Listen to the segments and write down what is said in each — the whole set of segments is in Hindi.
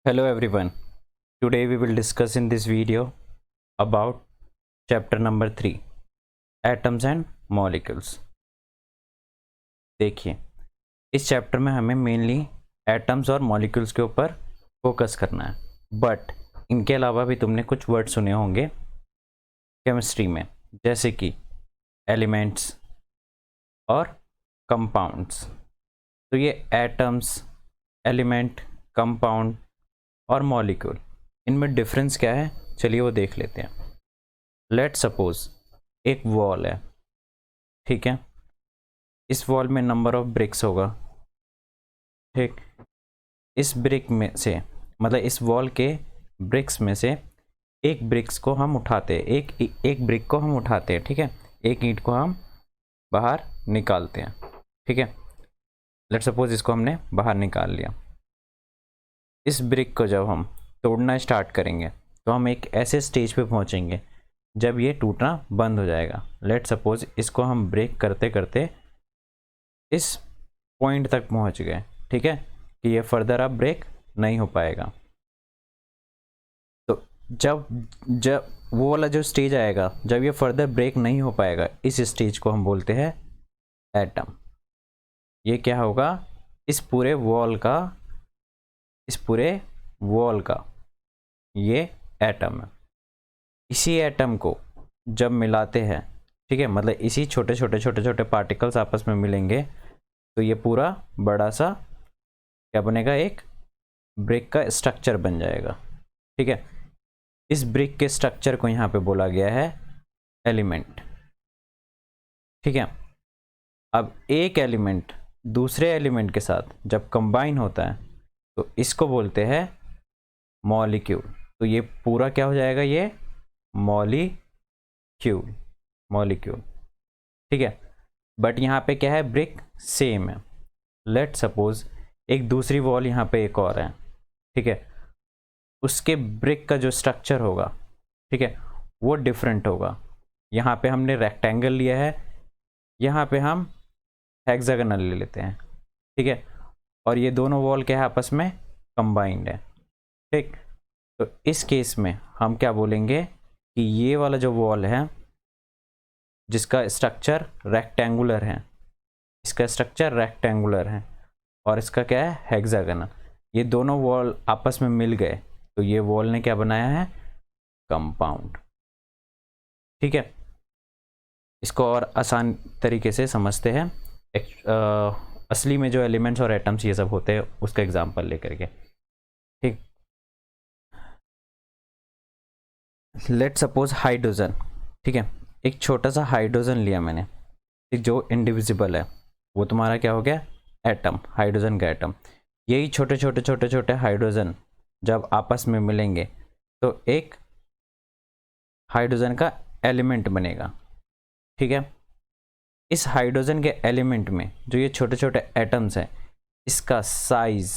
Hello everyone. Today we will discuss in this video about chapter number 3 Atoms and Molecules. देखिए, इस चैप्टर में हमें मेनली एटम्स और मॉलिक्यूल्स के ऊपर फोकस करना है, बट इनके अलावा भी तुमने कुछ वर्ड सुने होंगे केमिस्ट्री में, जैसे कि एलिमेंट्स और कंपाउंड्स। तो ये एटम्स, एलिमेंट, कंपाउंड और मॉलिक्यूल, इनमें डिफरेंस क्या है, चलिए वो देख लेते हैं। लेट सपोज एक वॉल है, ठीक है। इस वॉल में नंबर ऑफ ब्रिक्स होगा, ठीक। इस ब्रिक में से, मतलब इस वॉल के ब्रिक्स में से एक ब्रिक्स को हम उठाते हैं, एक ब्रिक को हम उठाते हैं, ठीक है। एक ईंट को हम बाहर निकालते हैं, ठीक है। लेट सपोज इसको हमने बाहर निकाल लिया। इस ब्रिक को जब हम तोड़ना स्टार्ट करेंगे तो हम एक ऐसे स्टेज पे पहुंचेंगे जब ये टूटना बंद हो जाएगा। लेट सपोज इसको हम ब्रेक करते करते इस पॉइंट तक पहुंच गए, ठीक है, कि ये फर्दर अब ब्रेक नहीं हो पाएगा। तो जब जब वो वाला जो स्टेज आएगा जब ये फर्दर ब्रेक नहीं हो पाएगा, इस स्टेज को हम बोलते हैं एटम। ये क्या होगा, इस पूरे वॉल का ये एटम है। इसी एटम को जब मिलाते हैं, ठीक है, मतलब इसी छोटे छोटे पार्टिकल्स आपस में मिलेंगे तो ये पूरा बड़ा सा क्या बनेगा, एक ब्रिक का स्ट्रक्चर बन जाएगा, ठीक है। इस ब्रिक के स्ट्रक्चर को यहाँ पे बोला गया है एलिमेंट, ठीक है। अब एक एलिमेंट दूसरे एलिमेंट के साथ जब कंबाइन होता है तो इसको बोलते हैं मॉलिक्यूल। तो ये पूरा क्या हो जाएगा, ये मॉलिक्यूल, ठीक है। बट यहाँ पे क्या है, ब्रिक सेम है। लेट सपोज एक दूसरी वॉल यहाँ पे एक और है, ठीक है। उसके ब्रिक का जो स्ट्रक्चर होगा, ठीक है, वो डिफरेंट होगा। यहाँ पे हमने रेक्टेंगल लिया है, यहाँ पे हम हेक्सागोनल ले लेते हैं, ठीक है। और ये दोनों वॉल क्या है, आपस में कंबाइंड है, ठीक। तो इस केस में हम क्या बोलेंगे कि ये वाला जो वॉल है जिसका स्ट्रक्चर रेक्टेंगुलर है, इसका स्ट्रक्चर रेक्टेंगुलर है और इसका क्या है, हेक्सागोनल। ये दोनों वॉल आपस में मिल गए तो ये वॉल ने क्या बनाया है, कंपाउंड, ठीक है। इसको और आसान तरीके से समझते हैं, असली में जो एलिमेंट्स और एटम्स ये सब होते हैं उसका एग्जांपल लेकर के, ठीक। लेट सपोज हाइड्रोजन, ठीक है। एक छोटा सा हाइड्रोजन लिया मैंने, जो इंडिविजिबल है, वो तुम्हारा क्या हो गया, एटम, हाइड्रोजन का एटम। यही छोटे हाइड्रोजन जब आपस में मिलेंगे तो एक हाइड्रोजन का एलिमेंट बनेगा, ठीक है। इस हाइड्रोजन के एलिमेंट में जो ये छोटे छोटे एटम्स हैं, इसका साइज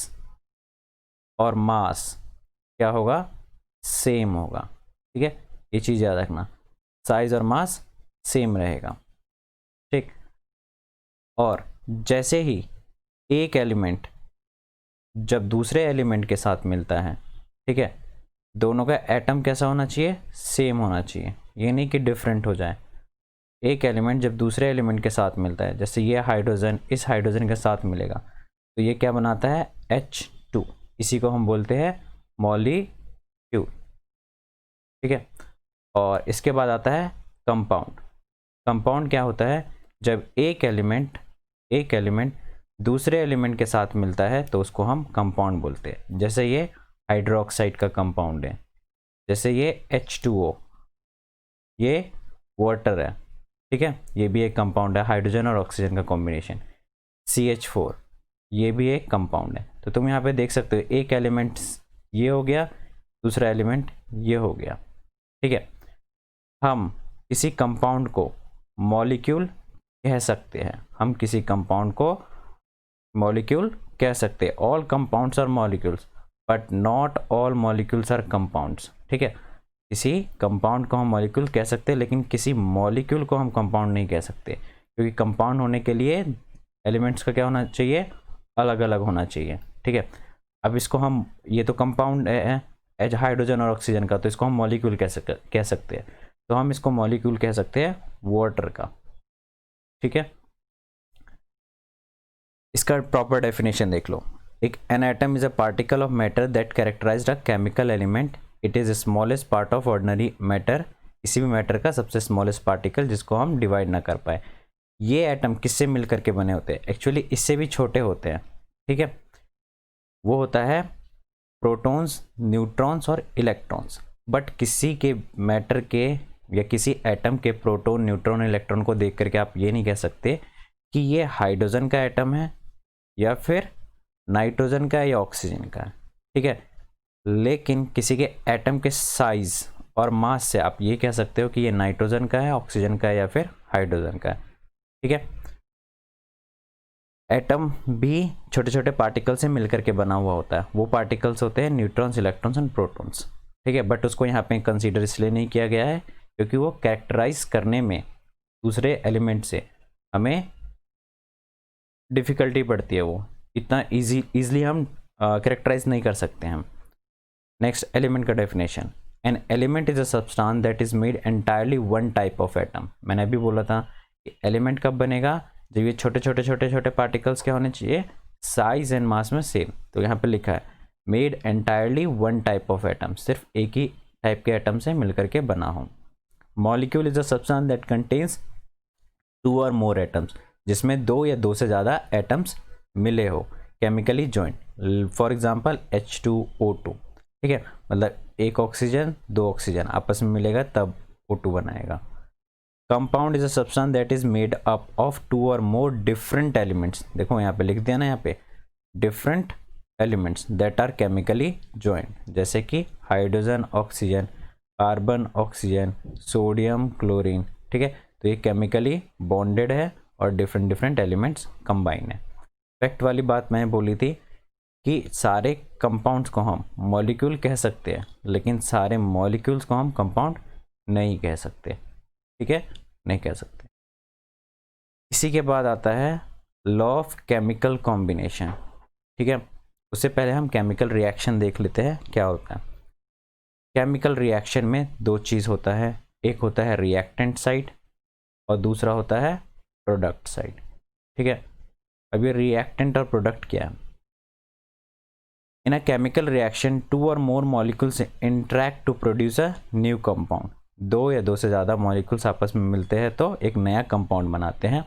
और मास क्या होगा, सेम होगा, ठीक है। ये चीज़ याद रखना, साइज और मास सेम रहेगा, ठीक। और जैसे ही एक एलिमेंट जब दूसरे एलिमेंट के साथ मिलता है, ठीक है, दोनों का एटम कैसा होना चाहिए, सेम होना चाहिए, ये नहीं कि डिफरेंट हो जाए। एक एलिमेंट जब दूसरे एलिमेंट के साथ मिलता है, जैसे ये हाइड्रोजन इस हाइड्रोजन के साथ मिलेगा तो ये क्या बनाता है, H2। इसी को हम बोलते हैं मॉलिक्यूल, ठीक है। और इसके बाद आता है कंपाउंड। कंपाउंड क्या होता है, जब एक एलिमेंट दूसरे एलिमेंट के साथ मिलता है तो उसको हम कंपाउंड बोलते हैं। जैसे ये हाइड्रोक्साइड का कंपाउंड है, जैसे ये H2O, ये वाटर है, ठीक है, ये भी एक कंपाउंड है, हाइड्रोजन और ऑक्सीजन का कॉम्बिनेशन। CH4 ये भी एक कंपाउंड है। तो तुम यहाँ पे देख सकते हो, एक एलिमेंट ये हो गया, दूसरा एलिमेंट ये हो गया, ठीक है। हम किसी कंपाउंड को मॉलिक्यूल कह सकते हैं, हम किसी कंपाउंड को मॉलिक्यूल कह सकते हैं। All compounds are molecules but not all molecules are compounds, ठीक है। किसी कंपाउंड को हम मॉलिक्यूल कह सकते हैं लेकिन किसी मॉलिक्यूल को हम कंपाउंड नहीं कह सकते, क्योंकि कंपाउंड होने के लिए एलिमेंट्स का क्या होना चाहिए, अलग अलग होना चाहिए, ठीक है। अब इसको हम, ये तो कंपाउंड है एज हाइड्रोजन और ऑक्सीजन का, तो इसको हम मॉलिक्यूल कह सकते हैं। तो हम इसको मॉलिक्यूल कह सकते हैं वाटर का। ठीक है, इसका प्रॉपर डेफिनेशन देख लो। एक an atom is a particle of matter that characterised a chemical element. It is smallest part of ordinary matter. किसी भी मैटर का सबसे स्मॉलेस्ट पार्टिकल जिसको हम डिवाइड ना कर पाए। ये एटम किससे मिल करके बने होते हैं? एक्चुअली इससे भी छोटे होते हैं। ठीक है, वो होता है प्रोटॉन्स, न्यूट्रॉन्स और इलेक्ट्रॉन्स। बट किसी के मैटर के या किसी एटम के प्रोटॉन, न्यूट्रॉन, इलेक्ट्रॉन को देख करके आप ये नहीं कह सकते कि ये हाइड्रोजन का एटम है या फिर नाइट्रोजन का या ऑक्सीजन का। ठीक है, लेकिन किसी के एटम के साइज और मास से आप ये कह सकते हो कि ये नाइट्रोजन का है, ऑक्सीजन का है या फिर हाइड्रोजन का है। ठीक है, एटम भी छोटे छोटे पार्टिकल से मिलकर के बना हुआ होता है। वो पार्टिकल्स होते हैं न्यूट्रॉन्स, इलेक्ट्रॉन्स एंड प्रोटॉन्स। ठीक है, बट उसको यहाँ पे कंसीडर इसलिए नहीं किया गया है क्योंकि वो कैरेक्टराइज करने में दूसरे एलिमेंट से हमें डिफ़िकल्टी पड़ती है। वो इतना ईजिली हम कैरेक्टराइज नहीं कर सकते हैं। नेक्स्ट, एलिमेंट का definition. An element is a substance that is made entirely one type of atom. मैंने अभी बोला था कि एलिमेंट कब बनेगा? जब ये छोटे छोटे छोटे छोटे पार्टिकल्स क्या होने चाहिए? साइज एंड मास में सेम। तो यहाँ पे लिखा है made entirely one type of atom, सिर्फ एक ही टाइप के एटम से मिलकर के बना हो। Molecule is a substance that contains two और मोर एटम्स, जिसमें दो या दो से ज़्यादा एटम्स मिले हो, chemically joint. For example H2O2। ठीक है, मतलब एक ऑक्सीजन, दो ऑक्सीजन आपस में मिलेगा तब O2 बनाएगा। Compound is a substance that is made up of two और मोर डिफरेंट एलिमेंट्स। देखो यहाँ पे लिख दिया ना, यहाँ पे different elements that are chemically joint, जैसे कि hydrogen, oxygen, carbon, oxygen, sodium, chlorine. ठीक है, तो ये केमिकली बॉन्डेड है और डिफरेंट डिफरेंट एलिमेंट्स कंबाइन है। फैक्ट वाली बात मैंने बोली थी कि सारे कंपाउंड्स को हम मॉलिक्यूल कह सकते हैं, लेकिन सारे मॉलिक्यूल्स को हम कंपाउंड नहीं कह सकते। ठीक है, नहीं कह सकते। इसी के बाद आता है लॉ ऑफ केमिकल कॉम्बिनेशन। ठीक है, उससे पहले हम केमिकल रिएक्शन देख लेते हैं क्या होता है। केमिकल रिएक्शन में दो चीज़ होता है, एक होता है रिएक्टेंट साइड और दूसरा होता है प्रोडक्ट साइड। ठीक है, अब ये रिएक्टेंट और प्रोडक्ट क्या है? In a chemical reaction two और more molecules interact to produce a new compound. दो या दो से ज़्यादा मॉलिक्यूल्स आपस में मिलते हैं तो एक नया कंपाउंड बनाते हैं।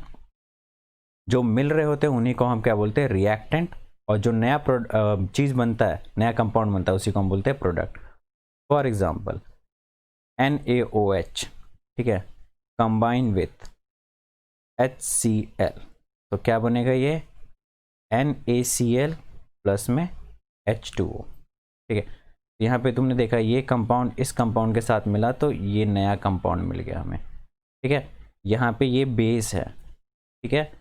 जो मिल रहे होते हैं उन्हीं को हम क्या बोलते हैं? रिएक्टेंट। और जो नया चीज़ बनता है, नया कंपाउंड बनता है, उसी को हम बोलते हैं प्रोडक्ट। फॉर एग्जाम्पल NaOH, ठीक है, कंबाइन विथ HCl, तो क्या बनेगा? ये NaCl प्लस में H2O। ठीक है, यहाँ पे तुमने देखा ये कंपाउंड इस कंपाउंड के साथ मिला तो ये नया कंपाउंड मिल गया हमें। ठीक है, यहाँ पे ये बेस है। ठीक है,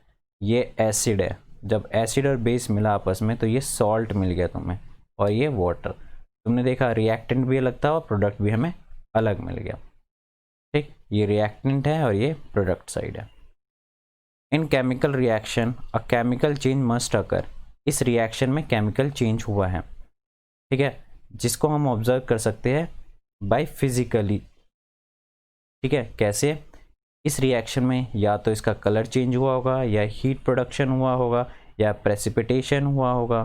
ये एसिड है। जब एसिड और बेस मिला आपस में तो ये सॉल्ट मिल गया तुम्हें, और ये वाटर। तुमने देखा रिएक्टेंट भी अलग था और प्रोडक्ट भी हमें अलग मिल गया। ठीक, ये रिएक्टेंट है और ये प्रोडक्ट साइड है। In chemical reaction a chemical change must occur. इस रिएक्शन में केमिकल चेंज हुआ है। ठीक है, जिसको हम ऑब्जर्व कर सकते हैं बाय फिजिकली। ठीक है, कैसे? इस रिएक्शन में या तो इसका कलर चेंज हुआ होगा, या हीट प्रोडक्शन हुआ होगा, या प्रेसिपिटेशन हुआ होगा।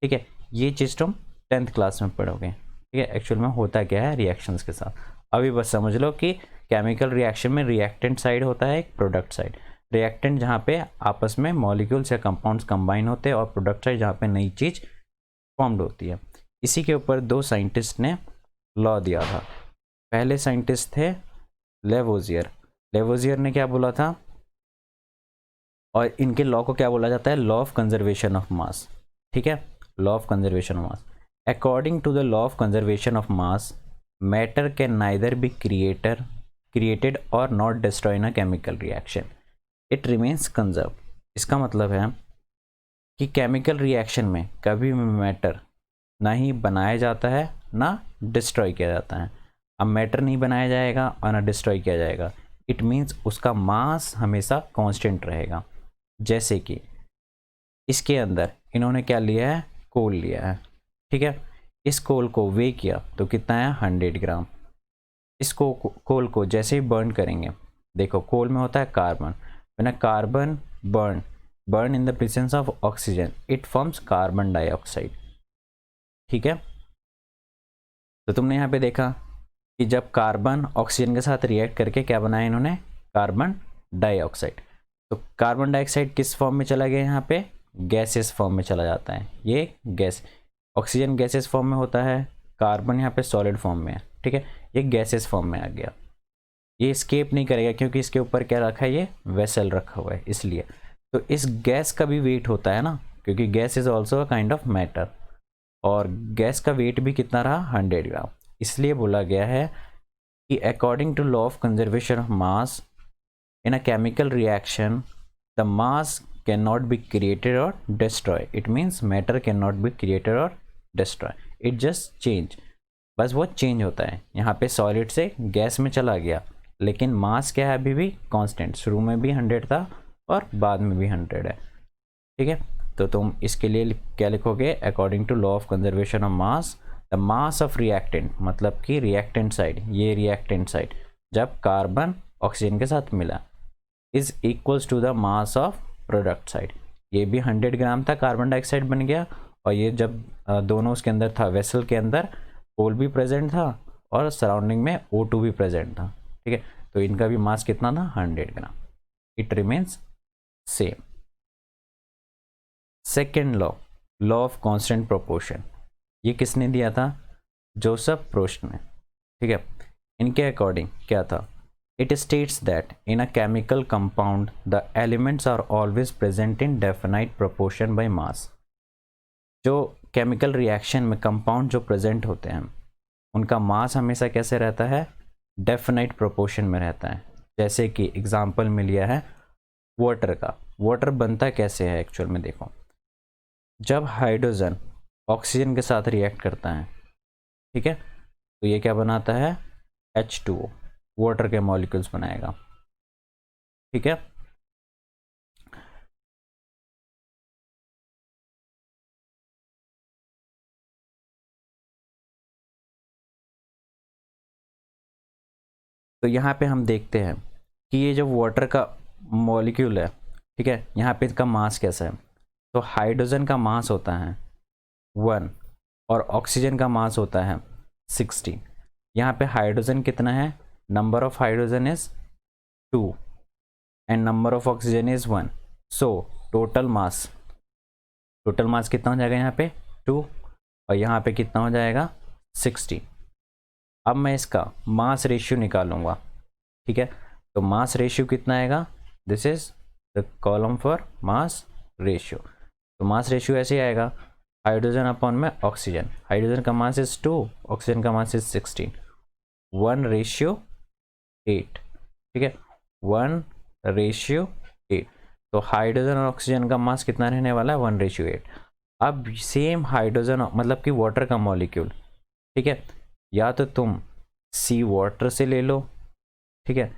ठीक है, ये चीज़ तुम 10th क्लास में पढ़ोगे। ठीक है, एक्चुअल में होता क्या है रिएक्शंस के साथ। अभी बस समझ लो कि केमिकल रिएक्शन में रिएक्टेंट साइड होता है, एक प्रोडक्ट साइड। रिएक्टेंट जहाँ पे आपस में मॉलिक्यूल्स या कंपाउंड्स कंबाइन होते हैं, और प्रोडक्ट साइड जहाँ पे नई चीज़ फॉर्म्ड होती है। इसी के ऊपर दो साइंटिस्ट ने लॉ दिया था। पहले साइंटिस्ट थे लेवोजियर। लेवोजियर ने क्या बोला था, और इनके लॉ को क्या बोला जाता है? Law of conservation of mass. ठीक है, law of conservation of mass. According to the law of conservation of mass, matter can neither be created or not destroy in a chemical reaction, it remains conserve. इसका मतलब है कि केमिकल रिएक्शन में कभी भी मैटर ना ही बनाया जाता है ना डिस्ट्रॉय किया जाता है। अब मैटर नहीं बनाया जाएगा और ना डिस्ट्रॉय किया जाएगा, इट मीन्स उसका मास हमेशा कांस्टेंट रहेगा। जैसे कि इसके अंदर इन्होंने क्या लिया है? कोल लिया है। ठीक है। इस कोल को वे किया तो कितना है 100 ग्राम। इस कोल को जैसे ही बर्न करेंगे, देखो कोल में होता है carbon, when a carbon burn in the presence of oxygen it forms carbon dioxide. ठीक है। तो तुमने यहाँ पे देखा कि जब कार्बन ऑक्सीजन के साथ रिएक्ट करके क्या बनाया इन्होंने, कार्बन डाइऑक्साइड। तो कार्बन डाइऑक्साइड किस फॉर्म में चला गया, यहाँ पे गैसेस फॉर्म में चला जाता है। ये गैस, ऑक्सीजन गैसेस फॉर्म में होता है, कार्बन यहाँ पे सॉलिड फॉर्म में है। ठीक है, ये गैसेस फॉर्म में आ गया। ये स्केप नहीं करेगा क्योंकि इसके ऊपर क्या रखा है, ये वेसल रखा हुआ है इसलिए। तो इस गैस का भी वेट होता है ना, क्योंकि gas is also a kind of matter, और गैस का वेट भी कितना रहा 100 ग्राम। इसलिए बोला गया है कि according to law of conservation of mass in a chemical reaction the mass can not be created or destroy. It means matter can not be created or destroy, it just change. बस वो चेंज होता है, यहाँ पे सॉलिड से गैस में चला गया, लेकिन मास क्या है अभी भी कांस्टेंट। शुरू में भी 100 था और बाद में भी 100 है। ठीक है, तो तुम इसके लिए क्या लिखोगे, according to law of conservation of mass the mass of reactant, मतलब कि रिएक्टेंट साइड, ये रिएक्टेंट साइड जब कार्बन ऑक्सीजन के साथ मिला is equals to the mass of product side. ये भी 100 ग्राम था, कार्बन डाइऑक्साइड बन गया, और ये जब दोनों उसके अंदर था, वेसल के अंदर कोल भी प्रेजेंट था और सराउंडिंग में O2 भी प्रेजेंट था। ठीक है, तो इनका भी मास कितना था 100 gram, it remains same. Second law, law of constant proportion, ये किसने दिया था, जोसेफ प्रोस्ट ने। ठीक है, इनके अकॉर्डिंग क्या था, it states that in a chemical compound the elements are always present in definite proportion by mass. जो केमिकल रिएक्शन में कंपाउंड जो प्रेजेंट होते हैं उनका मास हमेशा कैसे रहता है, डेफिनाइट प्रोपोर्शन में रहता है। जैसे कि एग्जांपल में लिया है वाटर का। वाटर बनता कैसे है एक्चुअल में, देखो जब हाइड्रोजन ऑक्सीजन के साथ रिएक्ट करता है, ठीक है, तो ये क्या बनाता है H2O, वाटर के मॉलिक्यूल्स बनाएगा। ठीक है, तो यहाँ पे हम देखते हैं कि ये जो वाटर का मॉलिक्यूल है, ठीक है, यहाँ पे इसका मास कैसा है, तो हाइड्रोजन का मास होता है 1 और ऑक्सीजन का मास होता है 16। यहाँ पे हाइड्रोजन कितना है, number of hydrogen is 2 and number of oxygen is 1। So total mass कितना हो जाएगा, यहाँ पे 2 और यहाँ पे कितना हो जाएगा 16। अब मैं इसका मास रेशियो निकालूंगा। ठीक है, तो मास रेशियो कितना आएगा, this is the column for mass ratio. तो मास रेशियो ऐसे आएगा, हाइड्रोजन अपॉन में ऑक्सीजन, हाइड्रोजन का मास इज 2, ऑक्सीजन का मास इज 16, 1:8। ठीक है, 1:8। तो हाइड्रोजन और ऑक्सीजन का मास कितना रहने वाला है 1:8। अब सेम हाइड्रोजन मतलब कि वाटर का मॉलिक्यूल, ठीक है, या तो तुम सी वाटर से ले लो, ठीक है,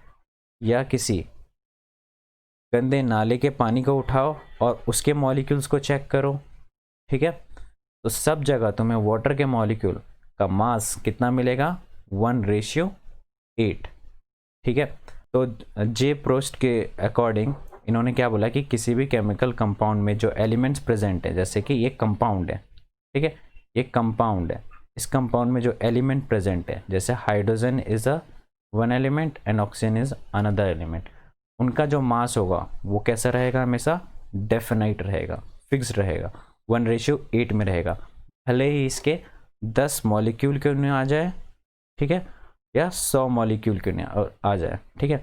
या किसी गंदे नाले के पानी को उठाओ और उसके मॉलिक्यूल्स को चेक करो। ठीक है, तो सब जगह तुम्हें वाटर के मॉलिक्यूल का मास कितना मिलेगा 1:8। ठीक है, तो जे प्रोस्ट के अकॉर्डिंग इन्होंने क्या बोला कि किसी भी केमिकल कंपाउंड में जो एलिमेंट्स प्रेजेंट है, जैसे कि ये कंपाउंड है, ठीक है, ये कंपाउंड है, इस कंपाउंड में जो एलिमेंट प्रेजेंट है, जैसे hydrogen is a one element and oxygen is another element, उनका जो मास होगा वो कैसा रहेगा, हमेशा डेफिनाइट रहेगा, फिक्स रहेगा, 1:8 में रहेगा। भले ही इसके 10 मॉलिक्यूल क्यों नहीं आ जाए, ठीक है, या 100 मॉलिक्यूल क्यों नहीं आ जाए। ठीक है,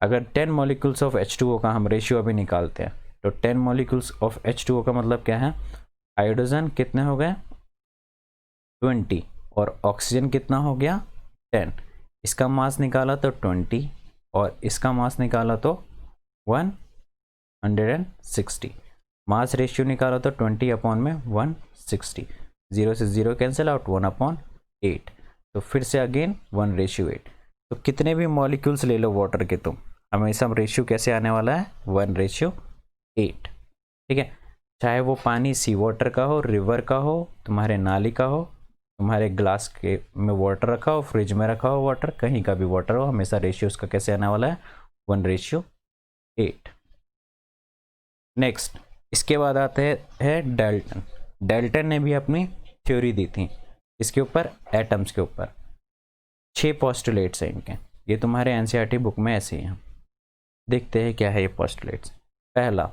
अगर 10 मॉलिक्यूल्स ऑफ H2O का हम रेशियो अभी निकालते हैं, तो 10 मॉलिक्यूल्स ऑफ H2O का मतलब क्या है, हाइड्रोजन कितने हो गए 20 और ऑक्सीजन कितना हो गया 10। इसका मास निकाला तो 20 और इसका मास निकाला तो 160। मास रेशियो निकाला तो 20 अपॉन में 160, 0 से 0 कैंसिल आउट, 1/8। तो फिर से अगेन 1:8। तो कितने भी मॉलिक्यूल्स ले लो वाटर के तुम, हमेशा रेशियो कैसे आने वाला है 1:8। ठीक है, चाहे वो पानी सी वाटर का हो, रिवर का हो, तुम्हारे नाली का हो, तुम्हारे ग्लास के में वाटर रखा हो, फ्रिज में रखा हो वाटर, कहीं का भी वाटर हो, हमेशा रेशियो उसका कैसे आने वाला है, 1:8। नेक्स्ट इसके बाद आते हैं डेल्टन। डेल्टन ने भी अपनी थ्योरी दी थी इसके ऊपर, एटम्स के ऊपर। 6 पोस्टुलेट्स हैं इनके, ये तुम्हारे एनसीईआरटी बुक में ऐसे ही हैं। देखते हैं क्या है ये पोस्टुलेट्स। पहला,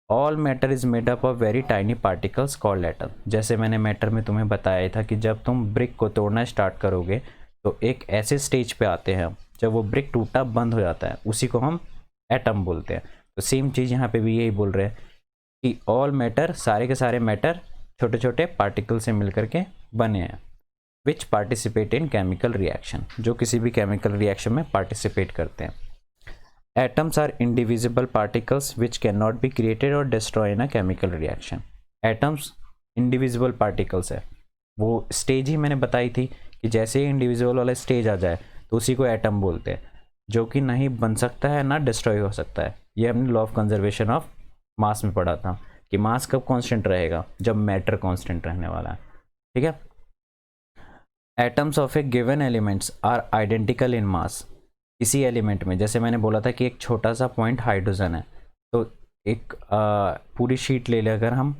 all matter is made up of very tiny particles called atom. जैसे मैंने मैटर में तुम्हें बताया था कि जब तुम ब्रिक को तोड़ना स्टार्ट करोगे तो एक ऐसे स्टेज पे आते हैं जब वो ब्रिक टूटा बंद हो जाता है, उसी को हम एटम बोलते हैं। तो सेम चीज़ यहाँ पे भी यही बोल रहे हैं कि ऑल मैटर, सारे के सारे मैटर छोटे छोटे पार्टिकल से मिलकर के बने हैं, which participate in chemical reaction, जो किसी भी केमिकल रिएक्शन में पार्टिसिपेट करते हैं। Atoms are indivisible particles which can not be created or destroy in a chemical reaction. Atoms indivisible particles है, वो स्टेज ही मैंने बताई थी कि जैसे ही इंडिविजुअल वाला स्टेज आ जाए तो उसी को एटम बोलते हैं, जो कि नहीं बन सकता है ना डिस्ट्रॉय हो सकता है। ये हमने लॉ ऑफ कंजर्वेशन ऑफ मास में पढ़ा था कि मास कब कांस्टेंट रहेगा, जब मैटर कांस्टेंट रहने वाला है। ठीक है। Atoms of a given elements are identical in mass. किसी एलिमेंट में, जैसे मैंने बोला था कि एक छोटा सा पॉइंट हाइड्रोजन है, तो एक पूरी शीट ले लें अगर हम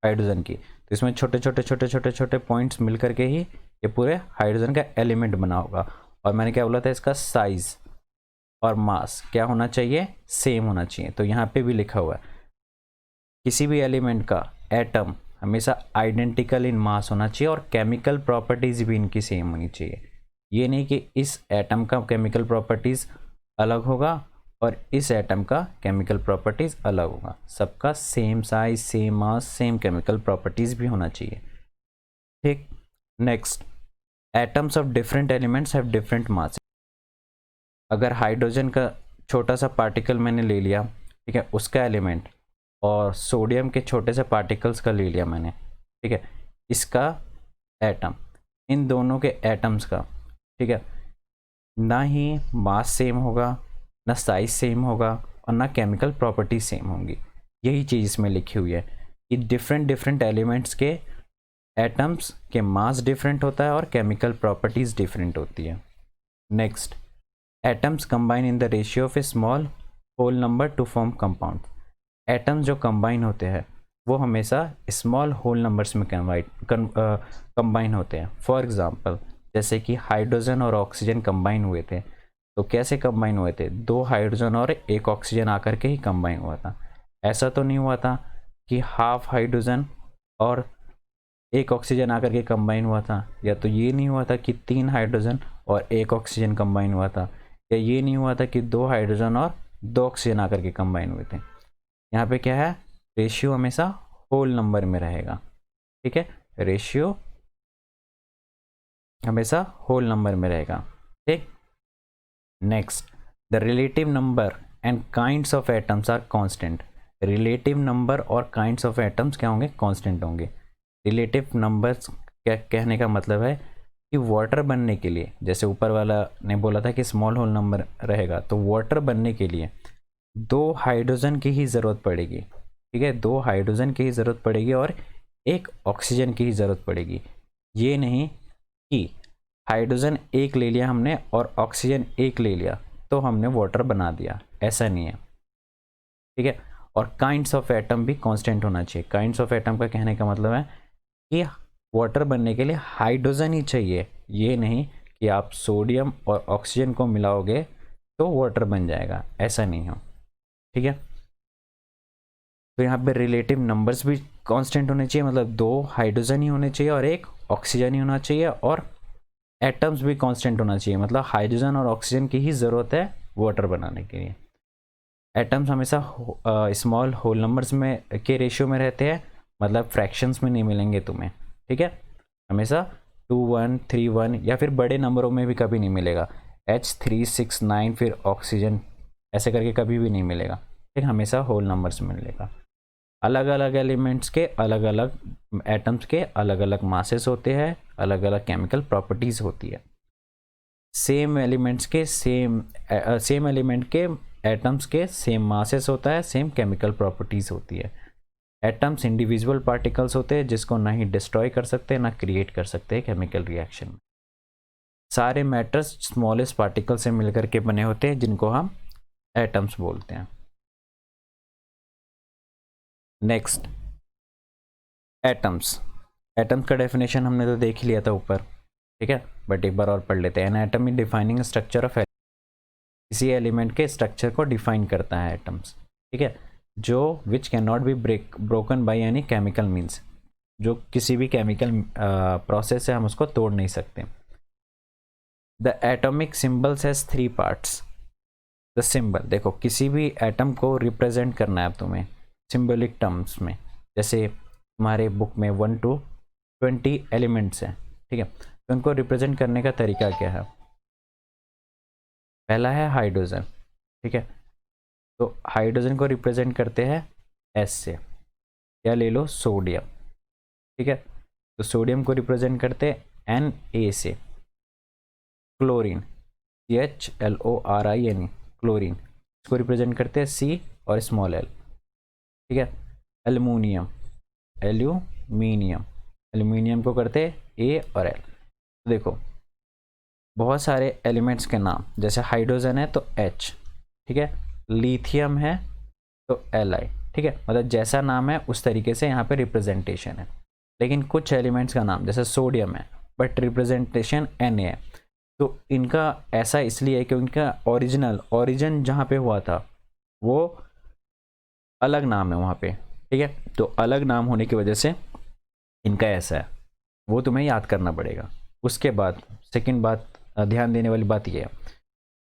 हाइड्रोजन की, तो इसमें छोटे छोटे छोटे छोटे छोटे पॉइंट्स मिल करके ही ये पूरे हाइड्रोजन का एलिमेंट बना होगा। और मैंने क्या बोला था, इसका साइज और मास क्या होना चाहिए, सेम होना चाहिए। तो यहाँ पे भी लिखा हुआ है किसी भी एलिमेंट का एटम हमेशा आइडेंटिकल इन मास होना चाहिए और केमिकल प्रॉपर्टीज भी इनकी सेम होनी चाहिए। ये नहीं कि इस एटम का केमिकल प्रॉपर्टीज अलग होगा और इस एटम का केमिकल प्रॉपर्टीज अलग होगा, सबका same size, same mass, same chemical properties भी होना चाहिए। ठीक। Next, atoms of different elements have different mass. अगर हाइड्रोजन का छोटा सा पार्टिकल मैंने ले लिया, ठीक है, उसका एलिमेंट, और सोडियम के छोटे से पार्टिकल्स का ले लिया मैंने, ठीक है, इसका एटम, इन दोनों के एटम्स का, ठीक है, ना ही मास सेम होगा, ना साइज सेम होगा और ना केमिकल प्रॉपर्टी सेम होंगी। यही चीज़ इसमें लिखी हुई है कि डिफरेंट डिफरेंट एलिमेंट्स के एटम्स के मास डिफरेंट होता है और केमिकल प्रॉपर्टीज डिफरेंट होती है। Next, atoms combine in the ratio of a small whole number to form compound. Atoms जो कंबाइन होते हैं वो हमेशा स्मॉल होल नंबर्स में कंबाइन होते हैं। फॉर एग्जांपल, जैसे कि हाइड्रोजन और ऑक्सीजन कंबाइन हुए थे, तो कैसे कंबाइन हुए थे, 2 हाइड्रोजन और 1 ऑक्सीजन आकर के ही कंबाइन हुआ था। ऐसा तो नहीं हुआ था कि हाफ हाइड्रोजन और 1 ऑक्सीजन आकर के कंबाइन हुआ था, या तो ये नहीं हुआ था कि 3 हाइड्रोजन और 1 ऑक्सीजन कंबाइन हुआ था, या ये नहीं हुआ था कि 2 हाइड्रोजन और 2 ऑक्सीजन आकर के कंबाइन हुए थे। यहाँ पे क्या है, रेशियो हमेशा होल नंबर में रहेगा। ठीक है, रेशियो हमेशा होल नंबर में रहेगा। ठीक। Next, the relative number and kinds of atoms are constant. Relative number और काइंड्स ऑफ एटम्स क्या होंगे, कांस्टेंट होंगे। रिलेटिव नंबर्स क्या कहने का मतलब है कि वाटर बनने के लिए, जैसे ऊपर वाला ने बोला था कि स्मॉल होल नंबर रहेगा, तो वाटर बनने के लिए 2 हाइड्रोजन की ही ज़रूरत पड़ेगी। ठीक है, 2 हाइड्रोजन की ही ज़रूरत पड़ेगी और 1 ऑक्सीजन की ही ज़रूरत पड़ेगी। ये नहीं कि हाइड्रोजन 1 ले लिया हमने और ऑक्सीजन 1 ले लिया तो हमने वाटर बना दिया, ऐसा नहीं है। ठीक है, और काइंड्स ऑफ एटम भी कांस्टेंट होना चाहिए। काइंड्स ऑफ एटम का कहने का मतलब है कि वाटर बनने के लिए हाइड्रोजन ही चाहिए, ये नहीं कि आप सोडियम और ऑक्सीजन को मिलाओगे तो वाटर बन जाएगा, ऐसा नहीं हो। ठीक है, तो यहाँ पे रिलेटिव नंबर्स भी कांस्टेंट होने चाहिए, मतलब 2 हाइड्रोजन ही होने चाहिए और 1 ऑक्सीजन ही होना चाहिए, और एटम्स भी कांस्टेंट होना चाहिए, मतलब हाइड्रोजन और ऑक्सीजन की ही ज़रूरत है वाटर बनाने के लिए। एटम्स हमेशा स्मॉल होल नंबर्स में के रेशियो में रहते हैं, मतलब फ्रैक्शंस में नहीं मिलेंगे तुम्हें। ठीक है, हमेशा 2 1 3 1 या फिर बड़े नंबरों में भी कभी नहीं मिलेगा, H369 फिर ऑक्सीजन ऐसे करके कभी भी नहीं मिलेगा। ठीक, हमेशा होल नंबर्स में मिलेगा। अलग अलग एलिमेंट्स के अलग अलग एटम्स के अलग अलग मासेस होते हैं, अलग अलग केमिकल प्रॉपर्टीज होती है। सेम एलिमेंट्स के सेम एलिमेंट के एटम्स के सेम मासेस होता है, सेम केमिकल प्रॉपर्टीज होती है। एटम्स इंडिविजुअल पार्टिकल्स होते हैं जिसको ना ही डिस्ट्रॉय कर सकते हैं ना क्रिएट कर सकते हैं केमिकल रिएक्शन में। सारे मैटर्स स्मॉलेस्ट पार्टिकल से मिलकर के बने होते हैं जिनको हम एटम्स बोलते हैं। Next, atoms. एटम्स का डेफिनेशन हमने तो देख लिया था ऊपर, ठीक है, बट एक बार और पढ़ लेते हैं। N atom is defining structure of, किसी एलिमेंट के स्ट्रक्चर को डिफाइन करता है एटम्स, ठीक है, जो विच can not be broken by any chemical means, जो किसी भी केमिकल प्रोसेस से हम उसको तोड़ नहीं सकते। The atomic symbols has 3 parts. The symbol, देखो किसी भी एटम को रिप्रेजेंट करना है तुम्हें सिंबलिक टर्म्स में, जैसे तुम्हारे बुक में 1 to 20 एलिमेंट्स हैं, ठीक है, तो उनको रिप्रेजेंट करने का तरीका क्या है? पहला है हाइड्रोजन, ठीक है, तो हाइड्रोजन को रिप्रेजेंट करते हैं एस से, या ले लो सोडियम, ठीक है, तो सोडियम को रिप्रेजेंट करते हैं एन ए से। क्लोरीन, CHLORIN, क्लोरीन, इसको रिप्रेजेंट करते हैं सी और स्मॉल एल, ठीक है। एल्यूमिनियम, एल्यूमिनियम, एल्यूमिनियम को करते हैं ए और एल। तो देखो बहुत सारे एलिमेंट्स के नाम, जैसे हाइड्रोजन है तो H, ठीक है, लिथियम है तो Li, ठीक है, मतलब जैसा नाम है उस तरीके से यहाँ पे रिप्रेजेंटेशन है। लेकिन कुछ एलिमेंट्स का नाम जैसे सोडियम है बट रिप्रेजेंटेशन Na है, तो इनका ऐसा इसलिए है कि उनका ओरिजिन जहाँ पे हुआ था वो अलग नाम है वहाँ पे, ठीक है, तो अलग नाम होने की वजह से इनका ऐसा है, वो तुम्हें याद करना पड़ेगा। उसके बाद सेकंड बात, ध्यान देने वाली बात यह है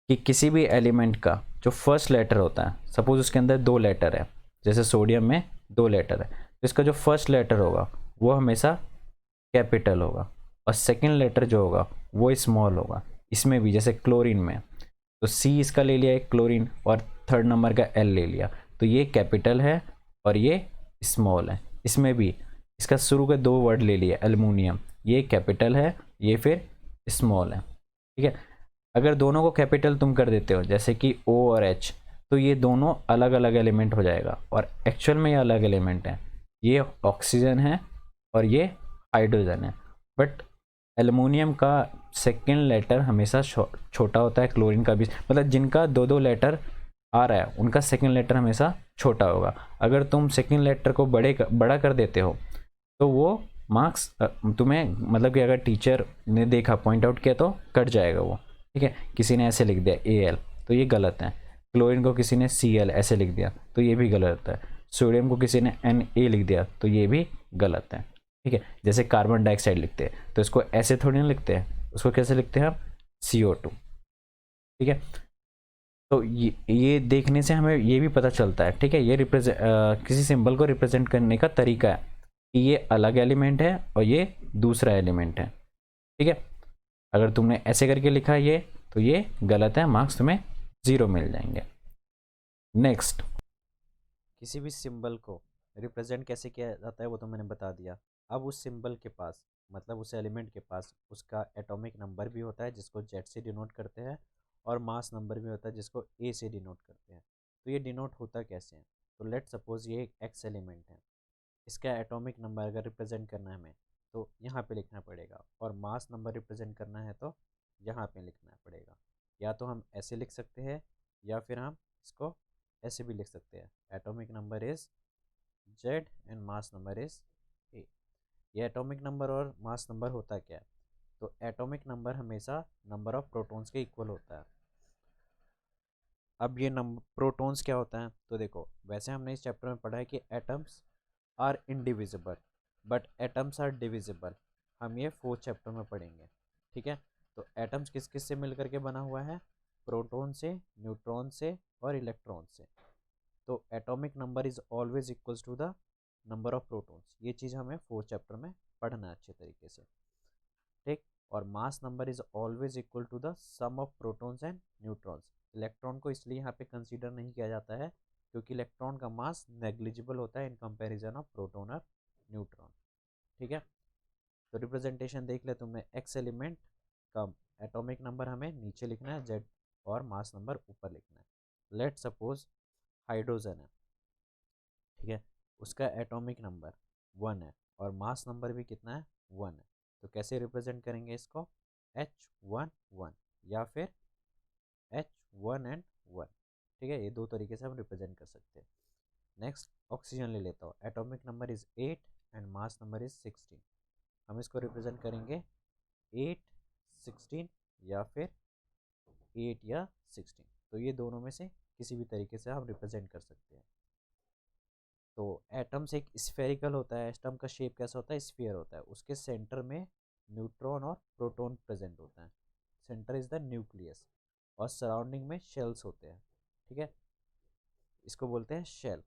कि किसी भी एलिमेंट का जो फर्स्ट लेटर होता है, सपोज उसके अंदर 2 लेटर है, जैसे सोडियम में 2 लेटर है, तो इसका जो फर्स्ट लेटर होगा वो हमेशा कैपिटल होगा और सेकंड लेटर जो होगा वो स्मॉल होगा। इसमें भी जैसे क्लोरीन में, तो सी इसका ले लिया एक क्लोरीन और थर्ड नंबर का एल ले लिया, तो ये कैपिटल है और ये स्मॉल है। इसमें भी इसका शुरू के 2 वर्ड ले लिया, एल्युमिनियम, ये कैपिटल है, ये फिर स्मॉल है, ठीक है। अगर दोनों को कैपिटल तुम कर देते हो जैसे कि O और H, तो ये दोनों अलग अलग एलिमेंट हो जाएगा और एक्चुअल में ये अलग एलिमेंट है, ये ऑक्सीजन है और ये हाइड्रोजन है। बट एल्युमिनियम का सेकेंड लेटर हमेशा छोटा होता है, क्लोरीन का भी, मतलब जिनका 2 लेटर आ रहा है उनका सेकेंड लेटर हमेशा छोटा होगा। अगर तुम सेकेंड लेटर को बड़ा कर देते हो तो वो मार्क्स तुम्हें, मतलब कि अगर टीचर ने देखा पॉइंट आउट किया तो कट जाएगा वो, ठीक है। किसी ने ऐसे लिख दिया AL तो ये गलत है, क्लोरीन को किसी ने Cl ऐसे लिख दिया तो ये भी गलत है, सोडियम को किसी ने Na लिख दिया तो ये भी गलत है, ठीक है। जैसे कार्बन डाइऑक्साइड लिखते हैं तो इसको ऐसे थोड़ी ना लिखते हैं, उसको कैसे लिखते हैं हम, CO2, ठीक है। तो ये देखने से हमें ये भी पता चलता है, ठीक है, ये किसी सिंबल को रिप्रेजेंट करने का तरीका है कि ये अलग एलिमेंट है और ये दूसरा एलिमेंट है, ठीक है। अगर तुमने ऐसे करके लिखा ये तो ये गलत है, मार्क्स तुम्हें 0 मिल जाएंगे। नेक्स्ट, किसी भी सिंबल को रिप्रेजेंट कैसे किया जाता है वो तो मैंने बता दिया। अब उस सिंबल के पास, मतलब उस एलिमेंट के पास उसका एटॉमिक नंबर भी होता है जिसको Z से डिनोट करते हैं और मास नंबर भी होता है जिसको A से डिनोट करते हैं। तो ये डिनोट होता कैसे है, तो लेट सपोज ये एक X एलिमेंट है, इसका एटॉमिक नंबर अगर रिप्रेजेंट करना है हमें तो यहाँ पे लिखना पड़ेगा, और मास नंबर रिप्रेजेंट करना है तो यहाँ पे लिखना पड़ेगा। या तो हम ऐसे लिख सकते हैं या फिर हम इसको ऐसे भी लिख सकते हैं, atomic number is Z and mass number is A। ये एटॉमिक नंबर और मास नंबर होता क्या है, तो एटॉमिक नंबर हमेशा नंबर ऑफ प्रोटॉन्स के इक्वल होता है। अब ये नंबर प्रोटॉन्स क्या होता है, तो देखो वैसे हमने इस चैप्टर में पढ़ा है कि atoms are indivisible but atoms are divisible, हम ये 4th चैप्टर में पढ़ेंगे, ठीक है। तो एटम्स किस किस से मिलकर के बना हुआ है, प्रोटॉन से, न्यूट्रॉन से और इलेक्ट्रॉन से। तो atomic number is always equals to the number of protons, ये चीज़ हमें 4th चैप्टर में पढ़ना है अच्छे तरीके से, ठीक। और mass number is always equal to the sum of protons and neutrons. Electron को इसलिए यहाँ पे कंसीडर नहीं किया जाता है क्योंकि इलेक्ट्रॉन का मास नेग्लिजिबल होता है इन कंपैरिजन ऑफ प्रोटॉन और न्यूट्रॉन, ठीक है। तो रिप्रेजेंटेशन देख ले तुमने, एक्स एलिमेंट का एटॉमिक नंबर हमें नीचे लिखना है Z और मास नंबर ऊपर लिखना है। लेट सपोज हाइड्रोजन है, ठीक है, उसका एटॉमिक नंबर 1 है और मास नंबर भी कितना है, 1 है। तो कैसे रिप्रेजेंट करेंगे इसको, H11 या फिर H1 and 1। ठीक है, ये दो तरीके से हम रिप्रेजेंट कर सकते हैं। नेक्स्ट ऑक्सीजन ले लेता हूँ, atomic number is 8 and mass number is 16। हम इसको रिप्रेजेंट करेंगे 8 16 या फिर 8 या 16। तो ये दोनों में से किसी भी तरीके से हम रिप्रेजेंट कर सकते हैं। तो एटम्स एक स्फेरिकल होता है, एटम का शेप कैसा होता है, स्फीयर होता है। उसके सेंटर में न्यूट्रॉन और प्रोटॉन प्रेजेंट होता है। सेंटर इज द न्यूक्लियस और सराउंडिंग में शेल्स होते हैं। ठीक है, इसको बोलते हैं शेल।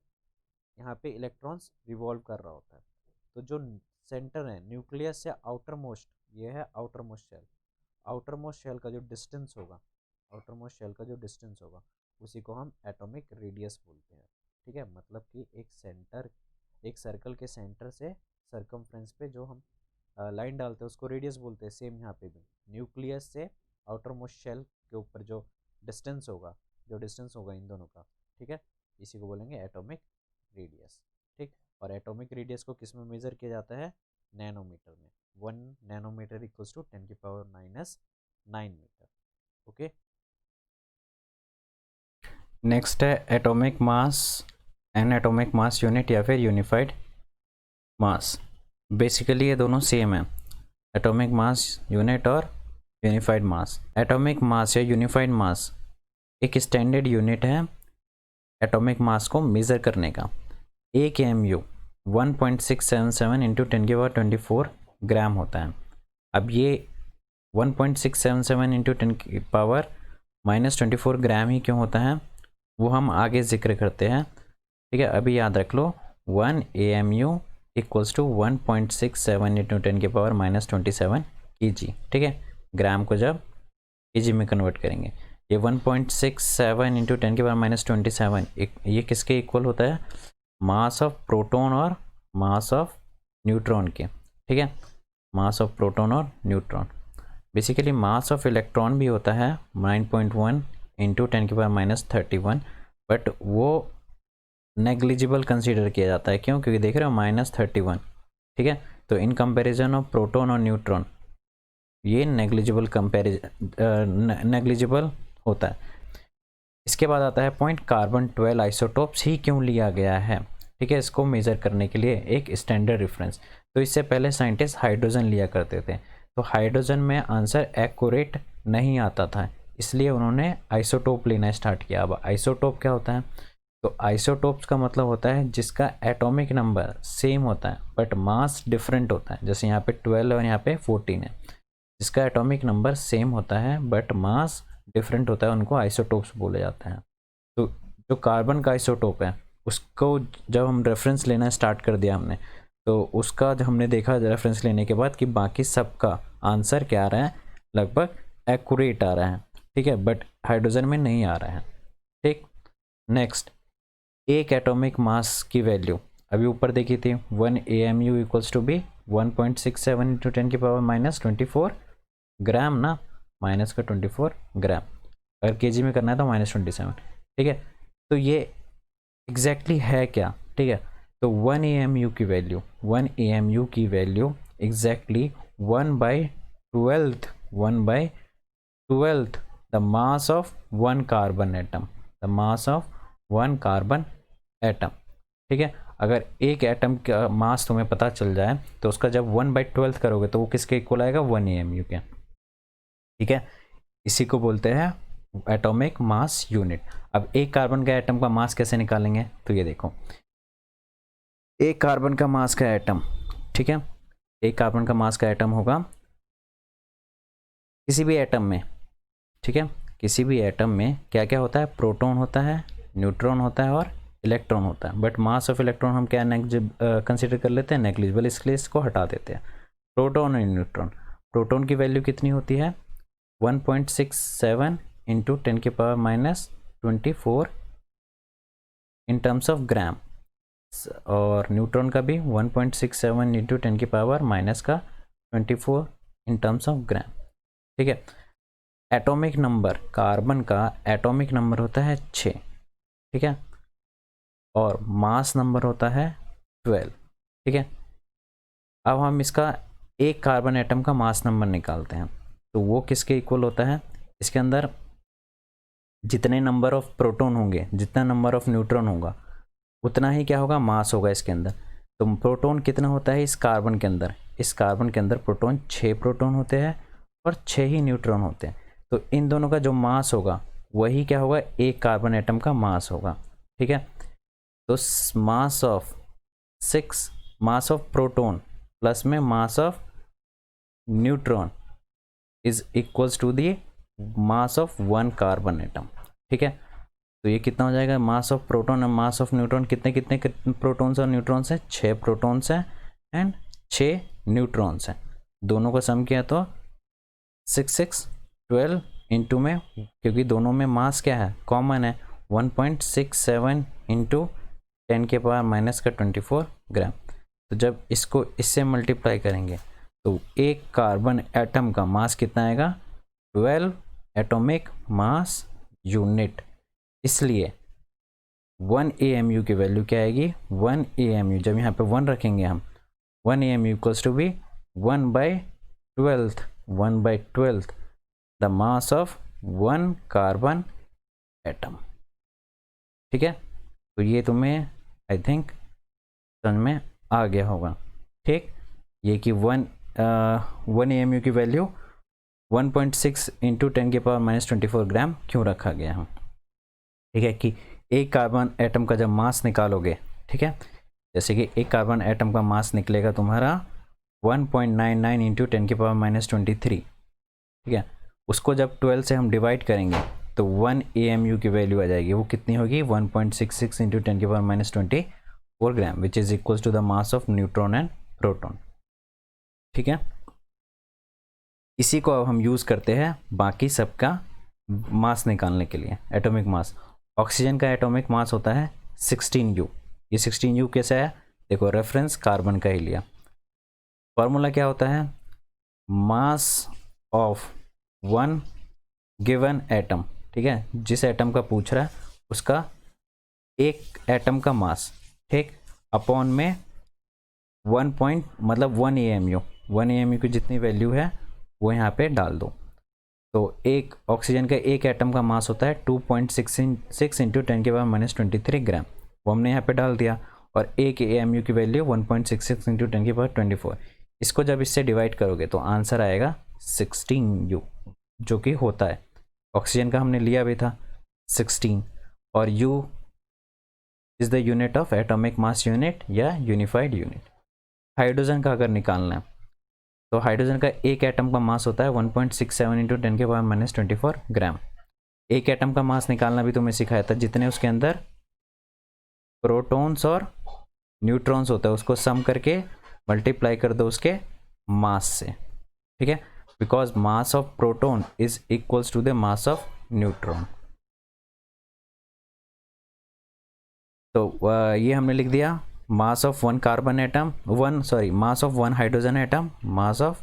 यहाँ पे इलेक्ट्रॉन्स रिवॉल्व कर रहा होता है। तो जो सेंटर है न्यूक्लियस से आउटर मोस्ट, ये है outermost shell. Outermost shell का जो डिस्टेंस होगा, आउटर मोस्ट शेल का जो डिस्टेंस होगा उसी को हम एटॉमिक रेडियस बोलते हैं। ठीक है, मतलब कि एक सेंटर, एक सर्कल के सेंटर से सर्कमफ्रेंस पे जो हम लाइन डालते हैं उसको रेडियस बोलते हैं। सेम यहाँ पे भी न्यूक्लियस से आउटर मोस्ट शेल के ऊपर जो डिस्टेंस होगा, इन दोनों का, ठीक है, इसी को बोलेंगे एटॉमिक रेडियस। ठीक, और एटॉमिक रेडियस को किस में मेजर किया जाता है, नैनोमीटर में। 1 nanometre equals to 10⁻⁹ metre. Okay, next है atomic mass and atomic mass unit या फिर यूनिफाइड मास। बेसिकली ये दोनों सेम है, एटॉमिक मास यूनिट और यूनिफाइड मास। एटॉमिक मास या यूनिफाइड मास एक स्टैंडर्ड यूनिट है एटॉमिक मास को मेज़र करने का। एक एमयू 1.677 इंटू 10⁻24 ग्राम होता है। अब ये 1.677 इंटू 10⁻⁻24 ग्राम ही क्यों होता है वो हम आगे जिक्र करते हैं। ठीक है, अभी याद रख लो 1 AMU equals to 1.67 into 10⁻⁻27 kg। ठीक है, ग्राम को जब kg में कन्वर्ट करेंगे, ये 1.67 इंटू 10⁻⁻27 ये किसके इक्वल होता है, मास ऑफ प्रोटॉन और मास ऑफ न्यूट्रॉन के। ठीक है, मास ऑफ प्रोटॉन और neutron. Basically mass of electron भी होता है 9.1 इंटू 10⁻31, बट वो नेग्लिजिबल कंसीडर किया जाता है। क्यों, क्योंकि देख रहे हो -31। ठीक है, तो इन कंपैरिजन ऑफ प्रोटॉन और न्यूट्रॉन ये नेग्लिजिबल होता है। इसके बाद आता है पॉइंट, कार्बन 12 आइसोटोप्स ही क्यों लिया गया है। ठीक है, इसको मेज़र करने के लिए एक स्टैंडर्ड रेफरेंस। तो इससे पहले साइंटिस्ट हाइड्रोजन लिया करते थे, तो हाइड्रोजन में आंसर एक्यूरेट नहीं आता था, इसलिए उन्होंने आइसोटोप लेना स्टार्ट किया। अब आइसोटोप क्या होता है, तो आइसोटोप्स का मतलब होता है जिसका एटॉमिक नंबर सेम होता है बट मास डिफरेंट होता है। जैसे यहाँ पे 12 और यहाँ पे 14 है, जिसका एटॉमिक नंबर सेम होता है बट मास डिफरेंट होता है, उनको आइसोटोप्स बोले जाते हैं। तो जो कार्बन का आइसोटोप है उसको जब हम रेफरेंस लेना स्टार्ट कर दिया हमने, तो उसका जब हमने देखा रेफरेंस लेने के बाद कि बाकी सबका आंसर क्या आ रहा है, लगभग एक्यूरेट आ रहा है। ठीक है, बट हाइड्रोजन में नहीं आ रहा है। ठीक, नेक्स्ट, एक एटॉमिक मास की वैल्यू अभी ऊपर देखी थी 1 AMU equals to be 1.67 into 10⁻⁻24 gram ना, माइनस का 24 ग्राम। अगर केजी में करना है तो -27। ठीक है, तो ये एग्जैक्टली है क्या। ठीक है, तो 1 AMU की वैल्यू, 1 AMU की value exactly 1/12 the mass of 1 carbon atom, the mass of 1 carbon atom. ठीक है, अगर एक एटम का मास तुम्हें पता चल जाए तो उसका जब 1/12 करोगे तो वो किसके इक्वल आएगा, 1 AMU के। ठीक है, इसी को बोलते हैं एटॉमिक मास यूनिट। अब एक कार्बन का एटम का मास कैसे निकालेंगे, तो ये देखो, एक कार्बन का मास का एटम, ठीक है, एक कार्बन का मास का एटम होगा किसी भी एटम में। ठीक है, किसी भी एटम में क्या क्या होता है, प्रोटॉन होता है, न्यूट्रॉन होता है और इलेक्ट्रॉन होता है। बट मास ऑफ इलेक्ट्रॉन हम क्या कंसिडर कर लेते हैं, नेग्लिजिबल, इसलिए इसको हटा देते हैं। प्रोटॉन और न्यूट्रॉन, प्रोटॉन की वैल्यू कितनी होती है 1.67 into 10⁻⁻24 in terms of gram, और न्यूट्रॉन का भी 1.67 into 10⁻⁻24 in terms of gram. ठीक है, एटॉमिक नंबर, कार्बन का एटॉमिक नंबर होता है 6। ठीक है, और मास नंबर होता है 12। ठीक है, अब हम इसका एक कार्बन एटम का मास नंबर निकालते हैं, तो वो किसके इक्वल होता है, इसके अंदर जितने नंबर ऑफ प्रोटॉन होंगे, जितना नंबर ऑफ न्यूट्रॉन होगा, उतना ही क्या होगा, मास होगा इसके अंदर। तो प्रोटॉन कितना होता है इस कार्बन के अंदर, इस कार्बन के अंदर प्रोटॉन 6 प्रोटॉन होते हैं और 6 ही न्यूट्रॉन होते हैं। तो इन दोनों का जो मास होगा वही क्या होगा, एक कार्बन एटम का मास होगा। ठीक है, तो mass of 6, mass of proton plus में mass of neutron is equals to the mass of 1 carbon atom. ठीक है, तो ये कितना हो जाएगा, मास ऑफ प्रोटॉन और मास ऑफ न्यूट्रॉन, कितने कितने प्रोटॉन्स और न्यूट्रॉन्स हैं, 6 प्रोटॉन्स हैं एंड 6 न्यूट्रॉन्स हैं। दोनों का सम किया तो 6 6 12 इंटू में, क्योंकि दोनों में मास क्या है, कॉमन है, 1.67 इंटू 10 के पावर माइनस का 24 ग्राम। तो जब इसको इससे मल्टीप्लाई करेंगे तो एक कार्बन एटम का मास कितना आएगा, 12 एटॉमिक मास यूनिट। इसलिए 1 AMU की वैल्यू क्या आएगी, 1 AMU, जब यहाँ पे 1 रखेंगे हम, 1 AMU equals to be 1/12, 1/12 the mass of 1 carbon atom. ठीक है, तो ये तुम्हें आई थिंक समझ में आ गया होगा। ठीक, ये कि 1 AMU की वैल्यू 1.6 इंटू 10 के पावर माइनस 24 ग्राम क्यों रखा गया है। ठीक है, कि एक कार्बन एटम का जब मास निकालोगे, ठीक है, जैसे कि एक कार्बन एटम का मास निकलेगा तुम्हारा 1.99 इंटू 10 के पावर माइनस 23। ठीक है, उसको जब 12 से हम डिवाइड करेंगे तो 1 AMU की वैल्यू आ जाएगी, वो कितनी होगी, 1.66 इंटू 10 के power minus 24 gram, which is equal to the mass of neutron and proton. ठीक है, इसी को अब हम यूज़ करते हैं बाकी सबका मास निकालने के लिए, एटॉमिक मास। ऑक्सीजन का एटॉमिक मास होता है 16U। ये 16U कैसा है, देखो रेफरेंस कार्बन का ही लिया। फॉर्मूला क्या होता है, मास ऑफ 1 गिवन एटम। ठीक है, जिस एटम का पूछ रहा है उसका एक एटम का मास, ठीक, अपॉन में 1 पॉइंट मतलब 1 AMU, 1 AMU की जितनी वैल्यू है वो यहाँ पे डाल दो। तो एक ऑक्सीजन का एक एटम का मास होता है 2.66 इंटू 10 के पावर माइनस 23 ग्राम, वो हमने यहाँ पे डाल दिया। और एक AMU की वैल्यू 1.66 इंटू 10 के पावर 24। इसको जब इससे डिवाइड करोगे तो आंसर आएगा 16U, जो कि होता है, ऑक्सीजन का हमने लिया भी था 16, और U is the unit of atomic mass unit या यूनिफाइड यूनिट। हाइड्रोजन का अगर निकालना है तो हाइड्रोजन का एक एटम का मास होता है 1.67 इंटू 10 के पावर माइनस 24 ग्राम। एक एटम का मास निकालना भी तुम्हें सिखाया था, जितने उसके अंदर प्रोटॉन्स और न्यूट्रॉन्स होता है उसको सम करके मल्टीप्लाई कर दो उसके मास से। ठीक है, because mass of proton is equals to the mass of neutron. तो ये हमने लिख दिया, mass of 1 carbon atom, mass of 1 hydrogen atom, mass of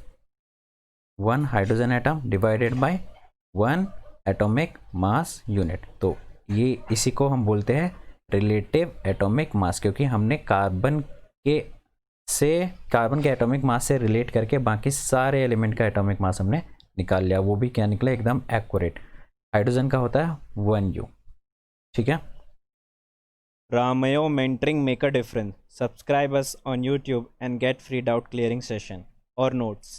1 hydrogen atom divided by 1 atomic mass unit. तो ये इसी को हम बोलते हैं रिलेटिव एटॉमिक मास, क्योंकि हमने कार्बन के एटॉमिक मास से रिलेट करके बाकी सारे एलिमेंट का एटॉमिक मास हमने निकाल लिया, वो भी क्या निकला, एकदम एक्यूरेट। हाइड्रोजन का होता है 1U। ठीक है, Ramayo Mentoring make a difference. Subscribe us on YouTube and get free doubt clearing session or notes.